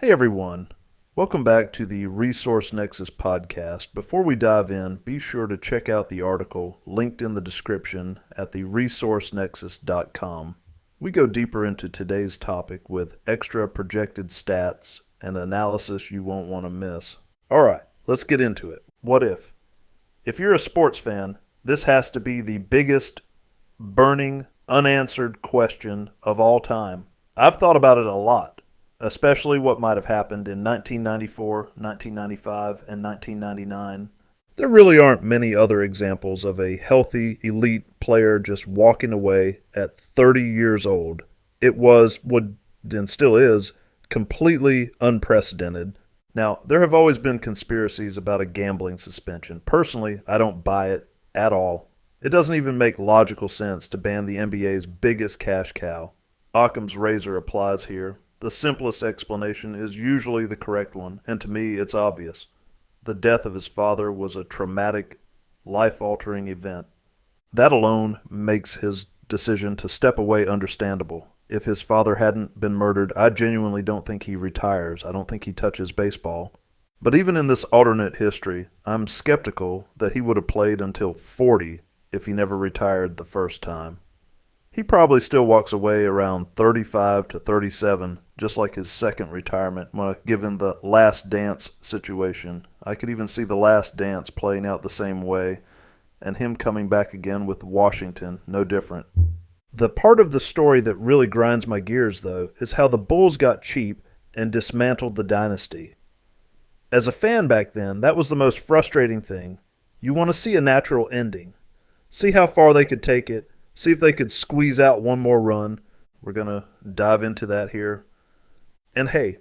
Hey everyone, welcome back to the Resource Nexus podcast. Before we dive in, be sure to check out the article linked in the description at theresourcenexus.com. We go deeper into today's topic with extra projected stats and analysis you won't want to miss. Alright, let's get into it. What if? If you're a sports fan, this has to be the biggest, burning, unanswered question of all time. I've thought about it a lot, especially what might have happened in 1994, 1995, and 1999. There really aren't many other examples of a healthy, elite player just walking away at 30 years old. It was, and still is, completely unprecedented. Now, there have always been conspiracies about a gambling suspension. Personally, I don't buy it at all. It doesn't even make logical sense to ban the NBA's biggest cash cow. Occam's razor applies here. The simplest explanation is usually the correct one, and to me it's obvious. The death of his father was a traumatic, life-altering event. That alone makes his decision to step away understandable. If his father hadn't been murdered, I genuinely don't think he retires. I don't think he touches baseball. But even in this alternate history, I'm skeptical that he would have played until 40 if he never retired the first time. He probably still walks away around 35 to 37, just like his second retirement, given the Last Dance situation. I could even see the Last Dance playing out the same way, and him coming back again with Washington, no different. The part of the story that really grinds my gears, though, is how the Bulls got cheap and dismantled the dynasty. As a fan back then, that was the most frustrating thing. You want to see a natural ending. See how far they could take it. See if they could squeeze out one more run. We're going to dive into that here. And hey,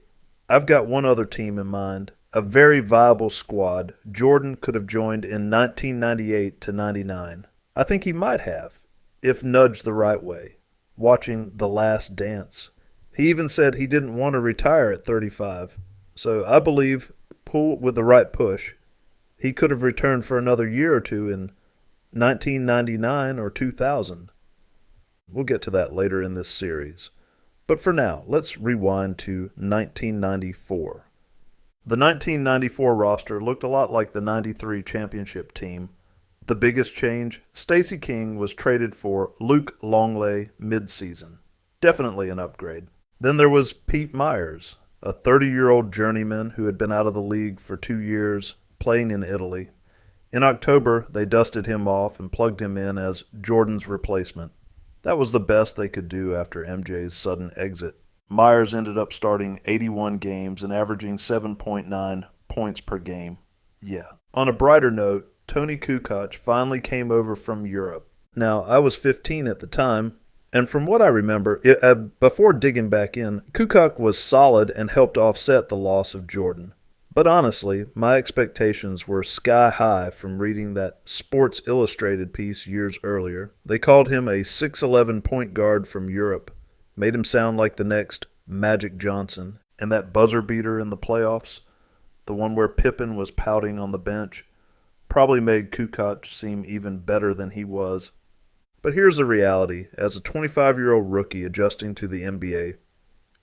I've got one other team in mind, a very viable squad Jordan could have joined in 1998 to 99. I think he might have, if nudged the right way, watching The Last Dance. He even said he didn't want to retire at 35. So I believe, pull with the right push, he could have returned for another year or two in 1999 or 2000. We'll get to that later in this series. But for now, let's rewind to 1994. The 1994 roster looked a lot like the 93 championship team. The biggest change, Stacey King was traded for Luke Longley mid-season. Definitely an upgrade. Then there was Pete Myers, a 30-year-old journeyman who had been out of the league for 2 years, playing in Italy. In October, they dusted him off and plugged him in as Jordan's replacement. That was the best they could do after MJ's sudden exit. Myers ended up starting 81 games and averaging 7.9 points per game. Yeah. On a brighter note, Tony Kukoc finally came over from Europe. Now, I was 15 at the time, and from what I remember, before digging back in, Kukoc was solid and helped offset the loss of Jordan. But honestly, my expectations were sky high from reading that Sports Illustrated piece years earlier. They called him a 6'11 point guard from Europe, made him sound like the next Magic Johnson, and that buzzer beater in the playoffs, the one where Pippen was pouting on the bench, probably made Kukoc seem even better than he was. But here's the reality. As a 25-year-old rookie adjusting to the NBA,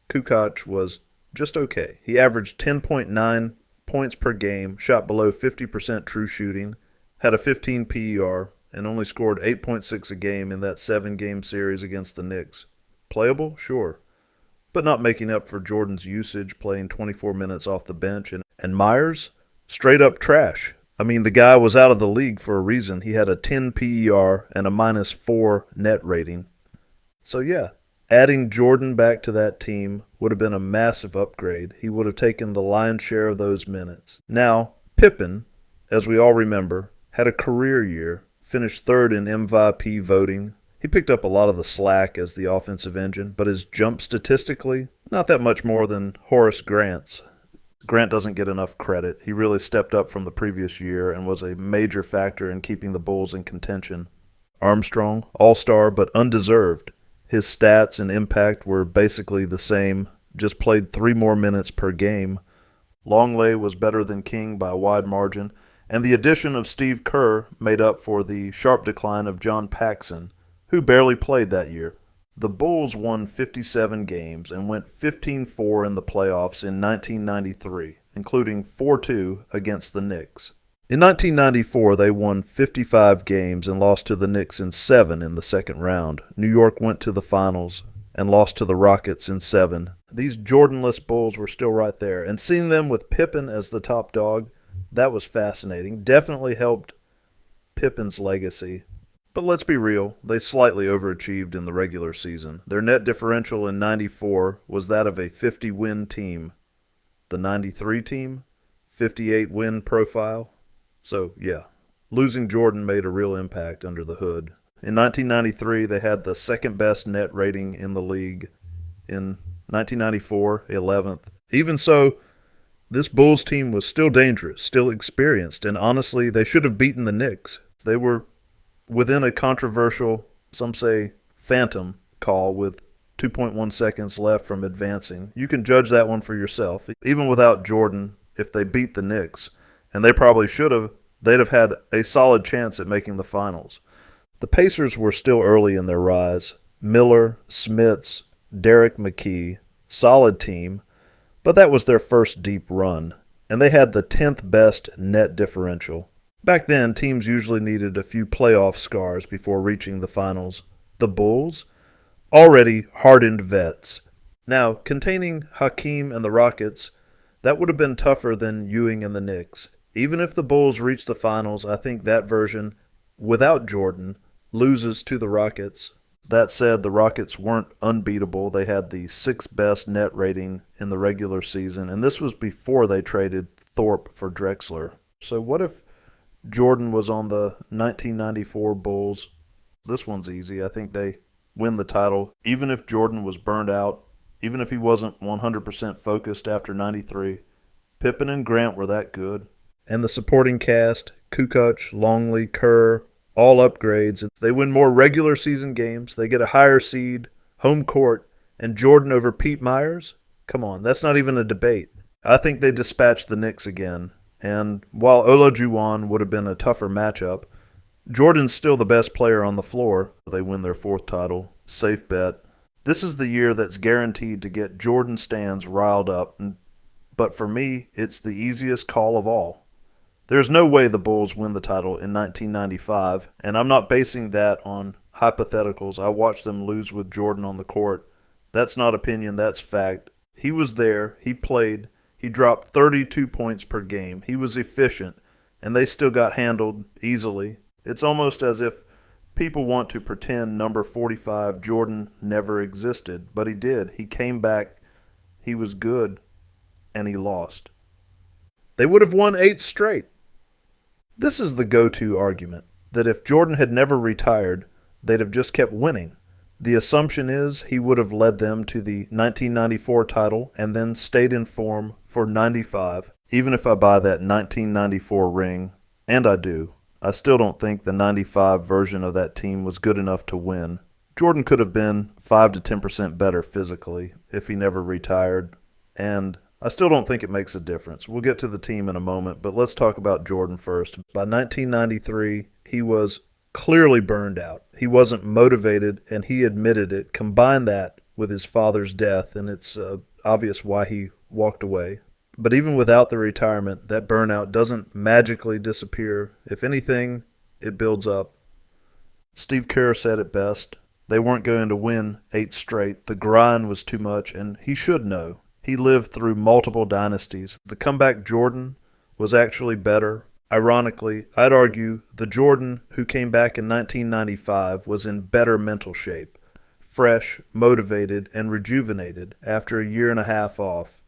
Kukoc was just okay. He averaged 10.9 points per game, shot below 50% true shooting, had a 15 PER, and only scored 8.6 a game in that 7-game series against the Knicks. Playable? Sure. But not making up for Jordan's usage, playing 24 minutes off the bench. And Myers? Straight up trash. I mean, the guy was out of the league for a reason. He had a 10 PER and a -4 net rating. So yeah, adding Jordan back to that team would have been a massive upgrade. He would have taken the lion's share of those minutes. Now, Pippen, as we all remember, had a career year, finished third in MVP voting. He picked up a lot of the slack as the offensive engine, but his jump statistically, not that much more than Horace Grant's. Grant doesn't get enough credit. He really stepped up from the previous year and was a major factor in keeping the Bulls in contention. Armstrong, all-star but undeserved. His stats and impact were basically the same, just played 3 more minutes per game. Longley was better than King by a wide margin, and the addition of Steve Kerr made up for the sharp decline of John Paxson, who barely played that year. The Bulls won 57 games and went 15-4 in the playoffs in 1993, including 4-2 against the Knicks. In 1994, they won 55 games and lost to the Knicks in 7 in the second round. New York went to the finals and lost to the Rockets in 7. These Jordan-less Bulls were still right there, and seeing them with Pippen as the top dog, that was fascinating. Definitely helped Pippen's legacy. But let's be real, they slightly overachieved in the regular season. Their net differential in 94 was that of a 50-win team. The 93 team, 58-win profile. So, yeah, losing Jordan made a real impact under the hood. In 1993, they had the second-best net rating in the league. In 1994, 11th. Even so, this Bulls team was still dangerous, still experienced, and honestly, they should have beaten the Knicks. They were within a controversial, some say phantom, call with 2.1 seconds left from advancing. You can judge that one for yourself. Even without Jordan, if they beat the Knicks, and they probably should have, they'd have had a solid chance at making the finals. The Pacers were still early in their rise. Miller, Smits, Derek McKee, solid team, but that was their first deep run, and they had the 10th best net differential. Back then, teams usually needed a few playoff scars before reaching the finals. The Bulls? Already hardened vets. Now, containing Hakeem and the Rockets, that would have been tougher than Ewing and the Knicks. Even if the Bulls reach the finals, I think that version, without Jordan, loses to the Rockets. That said, the Rockets weren't unbeatable. They had the 6th best net rating in the regular season, and this was before they traded Thorpe for Drexler. So what if Jordan was on the 1994 Bulls? This one's easy. I think they win the title. Even if Jordan was burned out, even if he wasn't 100% focused after 93, Pippen and Grant were that good. And the supporting cast, Kukoc, Longley, Kerr, all upgrades. They win more regular season games. They get a higher seed, home court, and Jordan over Pete Myers? Come on, that's not even a debate. I think they dispatched the Knicks again. And while Olajuwon would have been a tougher matchup, Jordan's still the best player on the floor. They win their 4th title. Safe bet. This is the year that's guaranteed to get Jordan stans riled up. But for me, it's the easiest call of all. There's no way the Bulls win the title in 1995, and I'm not basing that on hypotheticals. I watched them lose with Jordan on the court. That's not opinion, that's fact. He was there, he played, he dropped 32 points per game. He was efficient, and they still got handled easily. It's almost as if people want to pretend number 45 Jordan never existed, but he did. He came back, he was good, and he lost. They would have won 8 straight. This is the go-to argument, that if Jordan had never retired, they'd have just kept winning. The assumption is he would have led them to the 1994 title and then stayed in form for 95. Even if I buy that 1994 ring, and I do, I still don't think the 95 version of that team was good enough to win. Jordan could have been 5 to 10% better physically if he never retired, and I still don't think it makes a difference. We'll get to the team in a moment, but let's talk about Jordan first. By 1993, he was clearly burned out. He wasn't motivated, and he admitted it. Combine that with his father's death, and it's obvious why he walked away. But even without the retirement, that burnout doesn't magically disappear. If anything, it builds up. Steve Kerr said it best. They weren't going to win 8 straight. The grind was too much, and he should know. He lived through multiple dynasties. The comeback Jordan was actually better. Ironically, I'd argue the Jordan who came back in 1995 was in better mental shape, fresh, motivated, and rejuvenated after a year and a half off.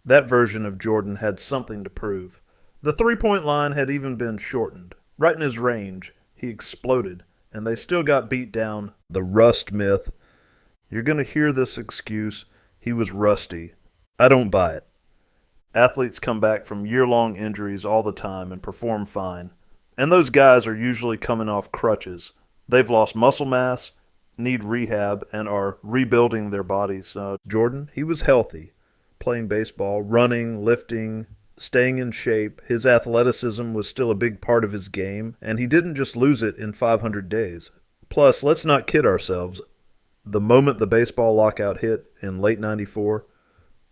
That version of Jordan had something to prove. The three-point line had even been shortened. Right in his range, he exploded, and they still got beat down. The rust myth. You're going to hear this excuse, he was rusty. I don't buy it. Athletes come back from year-long injuries all the time and perform fine. And those guys are usually coming off crutches. They've lost muscle mass, need rehab, and are rebuilding their bodies. Jordan, he was healthy, playing baseball, running, lifting, staying in shape. His athleticism was still a big part of his game, and he didn't just lose it in 500 days. Plus, let's not kid ourselves. The moment the baseball lockout hit in late 94,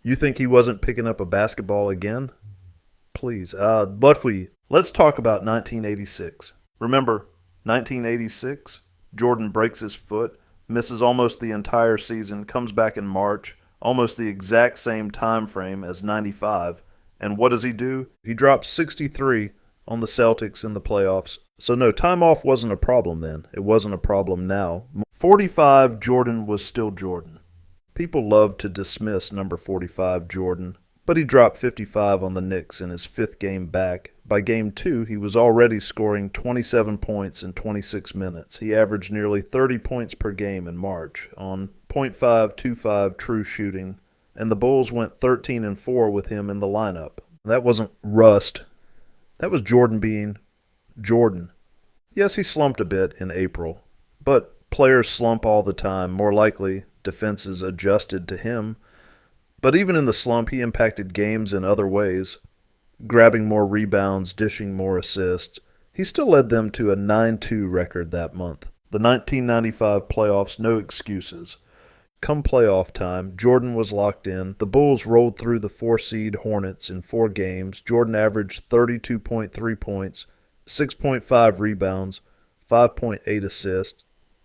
you think he wasn't picking up a basketball again? Please. Let's talk about 1986. Remember, 1986, Jordan breaks his foot, misses almost the entire season, comes back in March, almost the exact same time frame as 95. And what does he do? He drops 63 on the Celtics in the playoffs. So no, time off wasn't a problem then. It wasn't a problem now. 45, Jordan was still Jordan. People love to dismiss number 45, Jordan, but he dropped 55 on the Knicks in his fifth game back. By game 2, he was already scoring 27 points in 26 minutes. He averaged nearly 30 points per game in March on .525 true shooting, and the Bulls went 13-4 with him in the lineup. That wasn't rust. That was Jordan being Jordan. Yes, he slumped a bit in April, but players slump all the time. More likely, defenses adjusted to him. But even in the slump, he impacted games in other ways, grabbing more rebounds, dishing more assists. He still led them to a 9-2 record that month. The 1995 playoffs, no excuses. Come playoff time, Jordan was locked in. The Bulls rolled through the 4-seed Hornets in 4 games. Jordan averaged 32.3 points, 6.5 rebounds, 5.8 assists,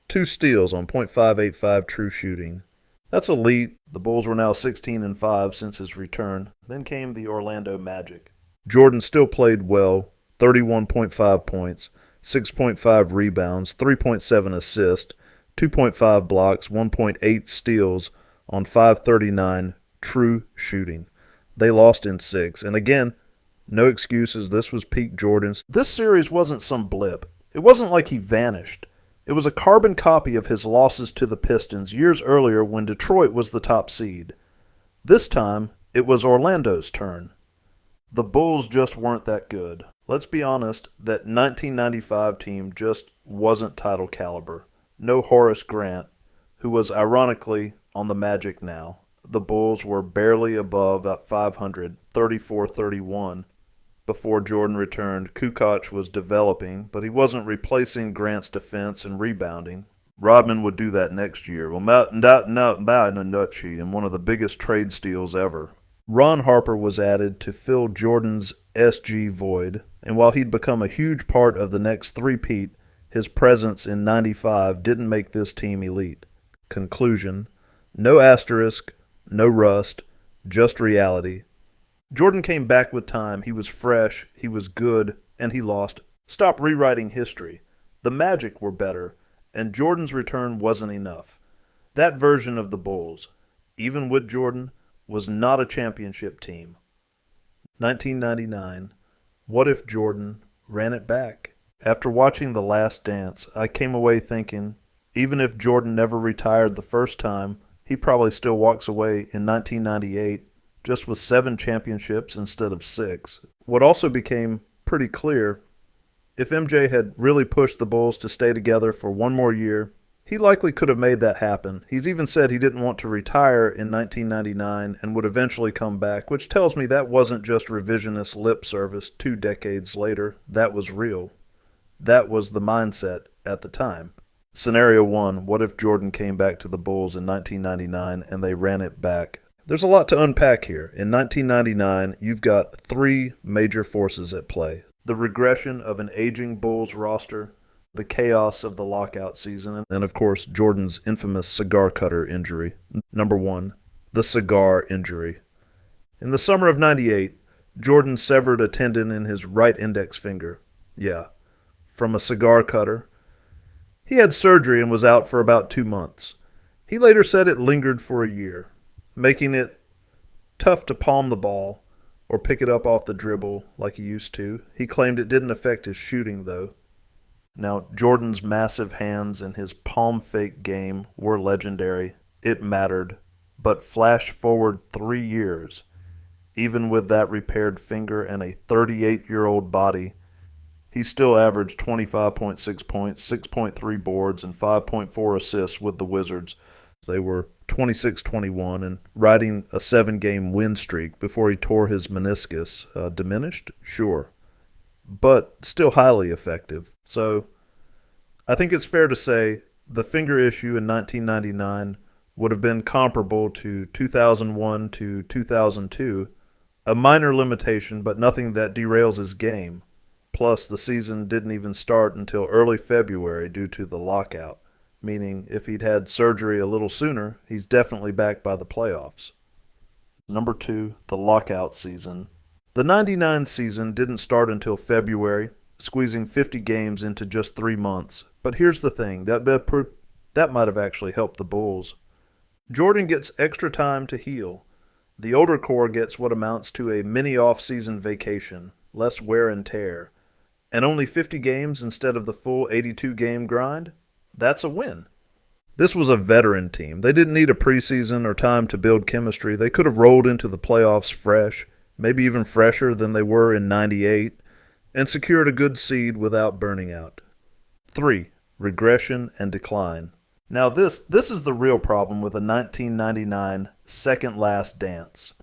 2 steals on .585 true shooting. That's elite. The Bulls were now 16-5 since his return. Then came the Orlando Magic. Jordan still played well, 31.5 points, 6.5 rebounds, 3.7 assists, 2.5 blocks, 1.8 steals on .539 true shooting. They lost in 6. And again, no excuses. This was peak Jordan's. This series wasn't some blip. It wasn't like he vanished. It was a carbon copy of his losses to the Pistons years earlier when Detroit was the top seed. This time, it was Orlando's turn. The Bulls just weren't that good. Let's be honest, that 1995 team just wasn't title caliber. No Horace Grant, who was ironically on the Magic now. The Bulls were barely above at 500, 34-31. Before Jordan returned, Kukoc was developing, but he wasn't replacing Grant's defense and rebounding. Rodman would do that next year. Well, in a nutshell, and one of the biggest trade steals ever. Ron Harper was added to fill Jordan's SG void, and while he'd become a huge part of the next three-peat, his presence in 95 didn't make this team elite. Conclusion: no asterisk, no rust, just reality. Jordan came back with time. He was fresh, he was good, and he lost. Stop rewriting history. The Magic were better, and Jordan's return wasn't enough. That version of the Bulls, even with Jordan, was not a championship team. 1999. What if Jordan ran it back? After watching The Last Dance, I came away thinking, even if Jordan never retired the first time, he probably still walks away in 1998 just with 7 championships instead of 6. What also became pretty clear, if MJ had really pushed the Bulls to stay together for one more year, he likely could have made that happen. He's even said he didn't want to retire in 1999 and would eventually come back, which tells me that wasn't just revisionist lip service 2 decades later. That was real. That was the mindset at the time. Scenario 1, what if Jordan came back to the Bulls in 1999 and they ran it back? There's a lot to unpack here. In 1999, you've got 3 major forces at play. The regression of an aging Bulls roster, the chaos of the lockout season, and of course, Jordan's infamous cigar cutter injury. Number 1, the cigar injury. In the summer of 98, Jordan severed a tendon in his right index finger. Yeah, from a cigar cutter. He had surgery and was out for about 2 months. He later said it lingered for a year, making it tough to palm the ball or pick it up off the dribble like he used to. He claimed it didn't affect his shooting, though. Now, Jordan's massive hands and his palm fake game were legendary. It mattered. But flash forward 3 years, even with that repaired finger and a 38-year-old body, he still averaged 25.6 points, 6.3 boards, and 5.4 assists with the Wizards. They were 26-21 and riding a 7-game win streak before he tore his meniscus. Diminished? Sure. But still highly effective. So I think it's fair to say the finger issue in 1999 would have been comparable to 2001 to 2002, a minor limitation but nothing that derails his game. Plus, the season didn't even start until early February due to the lockout, meaning if he'd had surgery a little sooner, he's definitely back by the playoffs. Number 2, the lockout season. The 99 season didn't start until February, squeezing 50 games into just 3 months. But here's the thing, that might have actually helped the Bulls. Jordan gets extra time to heal. The older core gets what amounts to a mini off-season vacation, less wear and tear. And only 50 games instead of the full 82-game grind? That's a win. This was a veteran team. They didn't need a preseason or time to build chemistry. They could have rolled into the playoffs fresh, maybe even fresher than they were in 98, and secured a good seed without burning out. 3. Regression and decline. Now this is the real problem with a 1999 second last dance.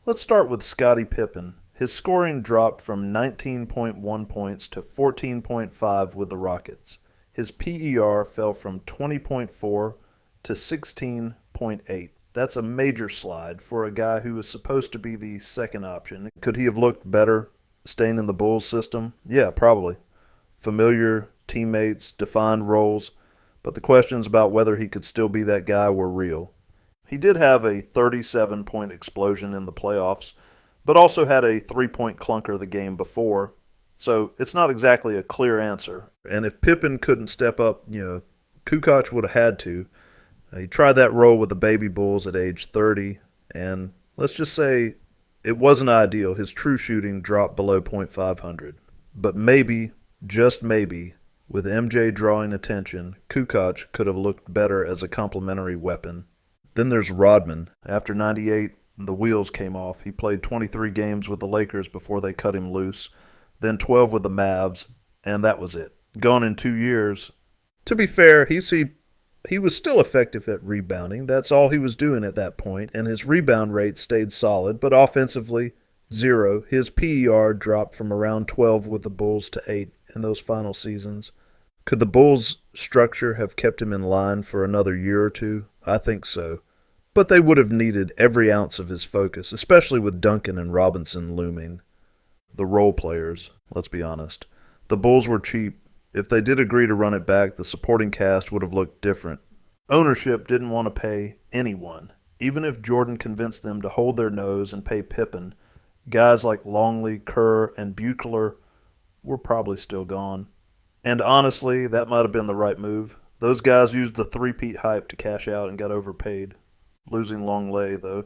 Let's start with Scottie Pippen. His scoring dropped from 19.1 points to 14.5 with the Rockets. His PER fell from 20.4 to 16.8. That's a major slide for a guy who was supposed to be the second option. Could he have looked better staying in the Bulls system? Yeah, probably. Familiar teammates, defined roles, but the questions about whether he could still be that guy were real. He did have a 37-point explosion in the playoffs, but also had a 3-point clunker the game before, so it's not exactly a clear answer. And if Pippen couldn't step up, Kukoc would have had to. He tried that role with the Baby Bulls at age 30, and let's just say it wasn't ideal. His true shooting dropped below .500. But maybe, just maybe, with MJ drawing attention, Kukoc could have looked better as a complementary weapon. Then there's Rodman. After 98, the wheels came off. He played 23 games with the Lakers before they cut him loose, then 12 with the Mavs, and that was it. Gone in 2 years. To be fair, he was still effective at rebounding. That's all he was doing at that point, and his rebound rate stayed solid, but offensively, 0. His PER dropped from around 12 with the Bulls to 8 in those final seasons. Could the Bulls' structure have kept him in line for another year or two? I think so. But they would have needed every ounce of his focus, especially with Duncan and Robinson looming. The role players, let's be honest. The Bulls were cheap. If they did agree to run it back, the supporting cast would have looked different. Ownership didn't want to pay anyone. Even if Jordan convinced them to hold their nose and pay Pippen, guys like Longley, Kerr, and Buechler were probably still gone. And honestly, that might have been the right move. Those guys used the three-peat hype to cash out and got overpaid. Losing Longley, though,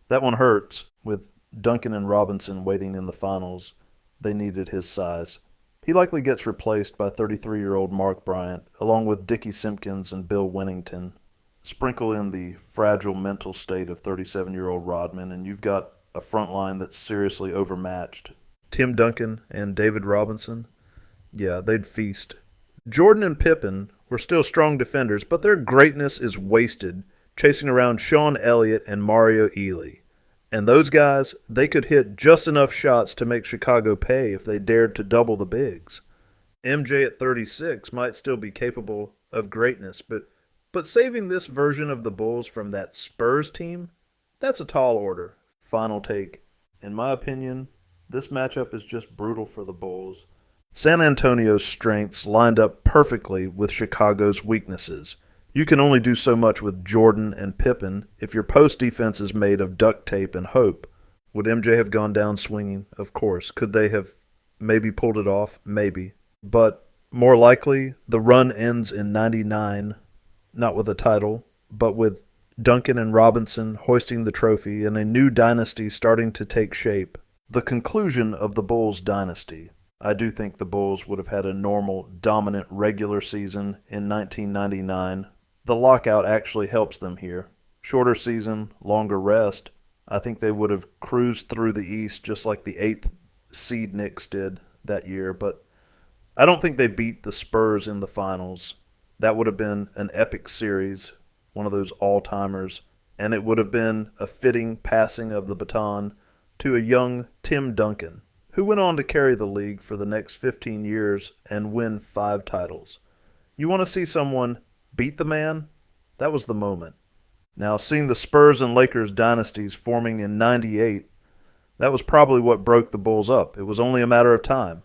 that one hurts. With Duncan and Robinson waiting in the finals, they needed his size. He likely gets replaced by 33-year-old Mark Bryant, along with Dickie Simpkins and Bill Winnington. Sprinkle in the fragile mental state of 37-year-old Rodman, and you've got a front line that's seriously overmatched. Tim Duncan and David Robinson, yeah, they'd feast. Jordan and Pippen were still strong defenders, but their greatness is wasted chasing around Sean Elliott and Mario Ealy. And those guys, they could hit just enough shots to make Chicago pay if they dared to double the bigs. MJ at 36 might still be capable of greatness, but saving this version of the Bulls from that Spurs team, that's a tall order. Final take. In my opinion, this matchup is just brutal for the Bulls. San Antonio's strengths lined up perfectly with Chicago's weaknesses. You can only do so much with Jordan and Pippen if your post defense is made of duct tape and hope. Would MJ have gone down swinging? Of course. Could they have maybe pulled it off? Maybe. But more likely, the run ends in 99, not with a title, but with Duncan and Robinson hoisting the trophy and a new dynasty starting to take shape. The conclusion of the Bulls dynasty. I do think the Bulls would have had a normal, dominant regular season in 1999. The lockout actually helps them here. Shorter season, longer rest. I think they would have cruised through the East just like the 8th seed Knicks did that year, but I don't think they beat the Spurs in the finals. That would have been an epic series, one of those all-timers, and it would have been a fitting passing of the baton to a young Tim Duncan, who went on to carry the league for the next 15 years and win 5 titles. You want to see someone beat the man, that was the moment. Now, seeing the Spurs and Lakers dynasties forming in 98, that was probably what broke the Bulls up. It was only a matter of time.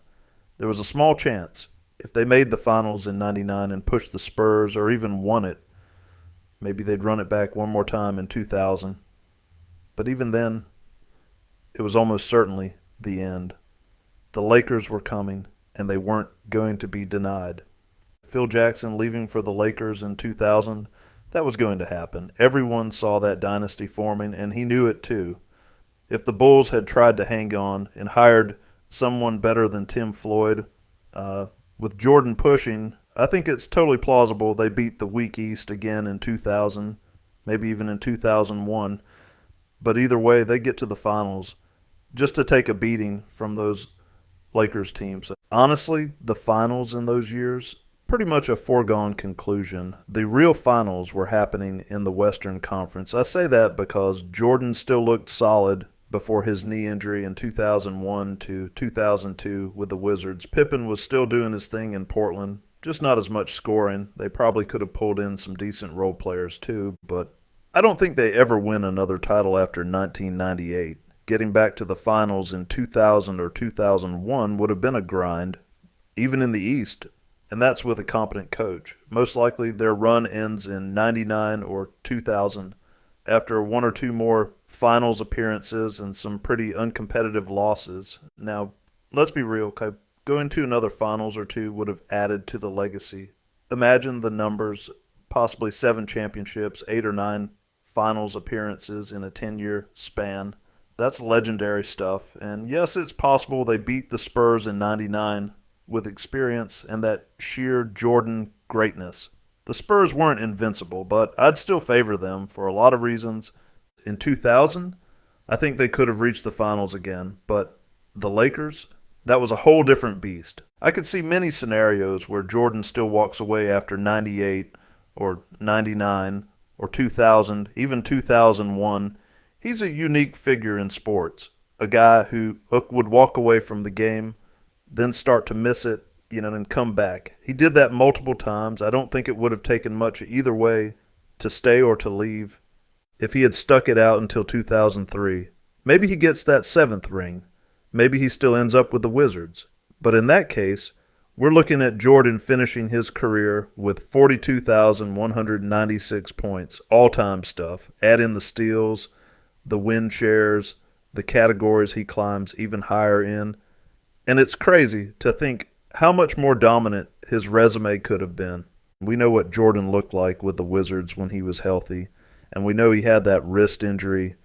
There was a small chance, if they made the finals in 99 and pushed the Spurs or even won it, maybe they'd run it back one more time in 2000. But even then, it was almost certainly the end. The Lakers were coming, and they weren't going to be denied. Phil Jackson leaving for the Lakers in 2000, that was going to happen. Everyone saw that dynasty forming, and he knew it too. If the Bulls had tried to hang on and hired someone better than Tim Floyd, with Jordan pushing, I think it's totally plausible they beat the weak East again in 2000, maybe even in 2001. But either way, they get to the finals just to take a beating from those Lakers teams. Honestly, the finals in those years, pretty much a foregone conclusion. The real finals were happening in the Western Conference. I say that because Jordan still looked solid before his knee injury in 2001 to 2002 with the Wizards. Pippen was still doing his thing in Portland, just not as much scoring. They probably could have pulled in some decent role players too, but I don't think they ever win another title after 1998. Getting back to the finals in 2000 or 2001 would have been a grind, even in the East, and that's with a competent coach. Most likely their run ends in 99 or 2000 after one or two more finals appearances and some pretty uncompetitive losses. Now, let's be real, okay? Going to another finals or two would have added to the legacy. Imagine the numbers, possibly 7 championships, 8 or 9 finals appearances in a 10-year span. That's legendary stuff. And yes, it's possible they beat the Spurs in 99 with experience and that sheer Jordan greatness. The Spurs weren't invincible, but I'd still favor them for a lot of reasons. In 2000, I think they could have reached the finals again, but the Lakers, that was a whole different beast. I could see many scenarios where Jordan still walks away after 98 or 99 or 2000, even 2001. He's a unique figure in sports, a guy who would walk away from the game, then start to miss it, and come back. He did that multiple times. I don't think it would have taken much either way to stay or to leave if he had stuck it out until 2003. Maybe he gets that 7th ring. Maybe he still ends up with the Wizards. But in that case, we're looking at Jordan finishing his career with 42,196 points, all-time stuff. Add in the steals, the win shares, the categories he climbs even higher in. And it's crazy to think how much more dominant his resume could have been. We know what Jordan looked like with the Wizards when he was healthy, and we know he had that wrist injury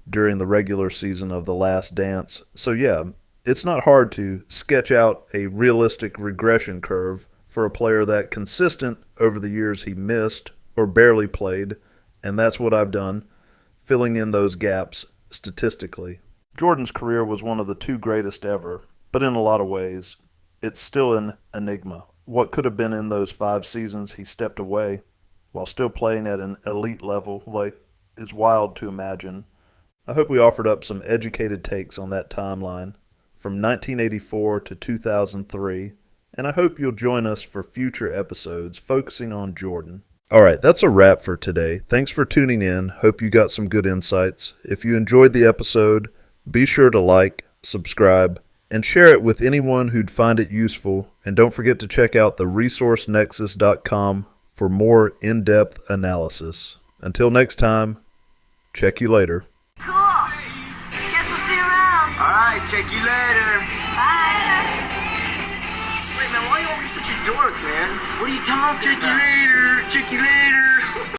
during the regular season of The Last Dance. So yeah, it's not hard to sketch out a realistic regression curve for a player that consistent over the years he missed or barely played, and that's what I've done, filling in those gaps statistically. Jordan's career was one of the 2 greatest ever, but in a lot of ways, it's still an enigma. What could have been in those 5 seasons he stepped away while still playing at an elite level, is wild to imagine. I hope we offered up some educated takes on that timeline from 1984 to 2003, and I hope you'll join us for future episodes focusing on Jordan. All right, that's a wrap for today. Thanks for tuning in. Hope you got some good insights. If you enjoyed the episode, be sure to like, subscribe, and share it with anyone who'd find it useful. And don't forget to check out theresourcenexus.com for more in-depth analysis. Until next time, check you later. Cool. Guess we'll see you around. All right, check you later. Bye. Wait, man, why are you always such a dork, man? What are you talking Check you about? later. Check you later.